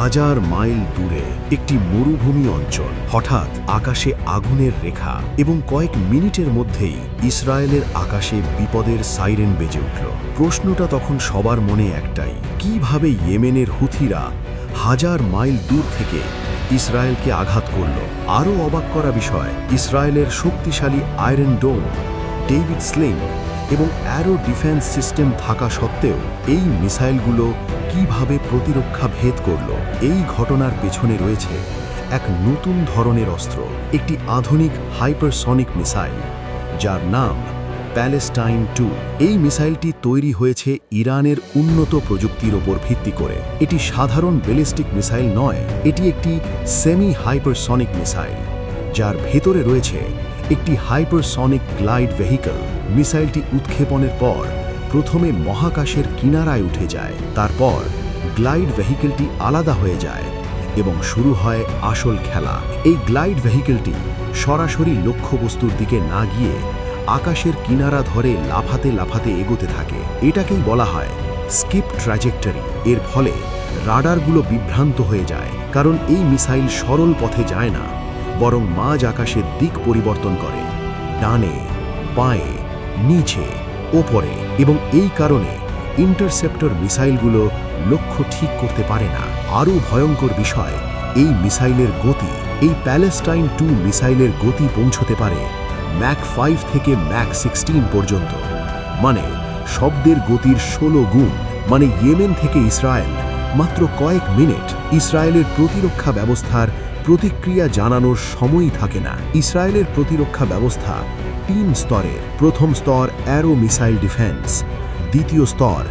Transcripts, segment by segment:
হাজার মাইল দূরে একটি মরুভূমি অঞ্চল। হঠাৎ আকাশে আগুনের রেখা এবং কয়েক মিনিটের মধ্যেই ইসরায়েলের আকাশে বিপদের সাইরেন বেজে উঠল। প্রশ্নটা তখন সবার মনে একটাই, কিভাবে ইয়েমেনের হুথিরা হাজার মাইল দূর থেকে ইসরায়েলকে আঘাত করল? আরও অবাক করা বিষয়, ইসরায়েলের শক্তিশালী আয়রন ডোম, ডেভিড স্লিং এবং অ্যারো ডিফেন্স সিস্টেম থাকা সত্ত্বেও এই মিসাইলগুলো কিভাবে প্রতিরক্ষা ভেদ করল? এই ঘটনার পেছনে রয়েছে এক নতুন ধরনের অস্ত্র, একটি আধুনিক হাইপারসনিক মিসাইল যার নাম প্যালেস্টাইন 2। এই মিসাইলটি তৈরি হয়েছে ইরানের উন্নত প্রযুক্তির ওপর ভিত্তি করে। এটি সাধারণ ব্যালিস্টিক মিসাইল নয়, এটি একটি সেমি হাইপারসনিক মিসাইল যার ভেতরে রয়েছে একটি হাইপারসনিক গ্লাইড ভেহিকল। মিসাইলটি উৎক্ষেপণের পর প্রথমে মহাকাশের কিনারায় উঠে যায়, তারপর গ্লাইড ভেহিকলটি আলাদা হয়ে যায় এবং শুরু হয় আসল খেলা। এই গ্লাইড ভেহিকলটি সরাসরি লক্ষ্যবস্তুর দিকে না গিয়ে আকাশের কিনারা ধরে লাফাতে লাফাতে এগোতে থাকে। এটাকেই বলা হয় স্কিপ ট্র্যাজেক্টরি। এর ফলে রাডারগুলো বিভ্রান্ত হয়ে যায়, কারণ এই মিসাইল সরল পথে যায় না, বরং মাঝ আকাশের দিক পরিবর্তন করে, ডানে, বাঁয়ে, নিচে, ওপরে, এবং এই কারণে ইন্টারসেপ্টর মিসাইলগুলো লক্ষ্য ঠিক করতে পারে না। আরও ভয়ঙ্কর বিষয়, এই মিসাইলের গতি। এই প্যালেস্টাইন 2 মিসাইলের গতি পৌঁছতে পারে ম্যাক 5 থেকে ম্যাক 16 পর্যন্ত, মানে শব্দের গতির 16 গুণ। মানে ইয়েমেন থেকে ইসরায়েল মাত্র কয়েক মিনিট। ইসরায়েলের প্রতিরক্ষা ব্যবস্থার প্রতিক্রিয়া জানানোর সময়ই থাকে না। ইসরায়েলের প্রতিরক্ষা ব্যবস্থা 3 স্তরের। প্রথম স্তর অ্যারো মিসাইল ডিফেন্স, দ্বিতীয় স্তর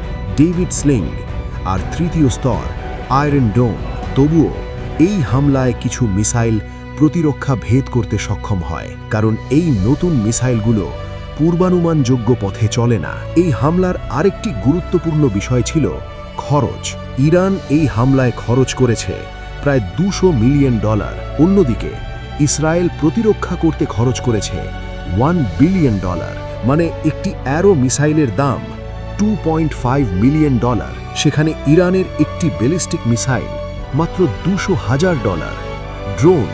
ডেভিড স্লিং, আর তৃতীয় স্তর আয়রন ডোম। তবুও এই হামলায় কিছু মিসাইল প্রতিরক্ষা ভেদ করতে সক্ষম হয়, কারণ এই নতুন মিসাইলগুলো পূর্বানুমানযোগ্য পথে চলে না। এই হামলার আরেকটি গুরুত্বপূর্ণ বিষয় ছিল খরচ। ইরান এই হামলায় খরচ করেছে প্রায় $200 মিলিয়ন। অন্যদিকে ইসরায়েল প্রতিরক্ষা করতে খরচ করেছে $1 বিলিয়ন। মানে একটি অ্যারো মিসাইলের দাম $2.5 মিলিয়ন। সেখানে ইরানের একটি ব্যালিস্টিক মিসাইল মাত্র $200,000। ড্রোন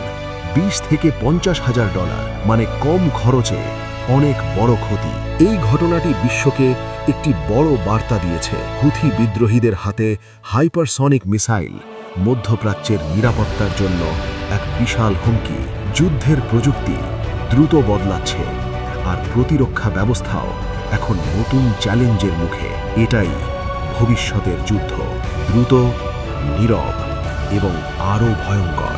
$20,000 থেকে $50,000। মানে কম খরচে অনেক বড় ক্ষতি। এই ঘটনাটি বিশ্বকে একটি বড় বার্তা দিয়েছে। হুথি বিদ্রোহীদের হাতে হাইপারসনিক মিসাইল মধ্যপ্রাচ্যের নিরাপত্তার জন্য এক বিশাল হুমকি। যুদ্ধের প্রযুক্তি দ্রুত বদলাচ্ছে, আর প্রতিরক্ষা ব্যবস্থাও এখন নতুন চ্যালেঞ্জের মুখে। এটাই ভবিষ্যতের যুদ্ধ, দ্রুত, নীরব এবং আরও ভয়ঙ্কর।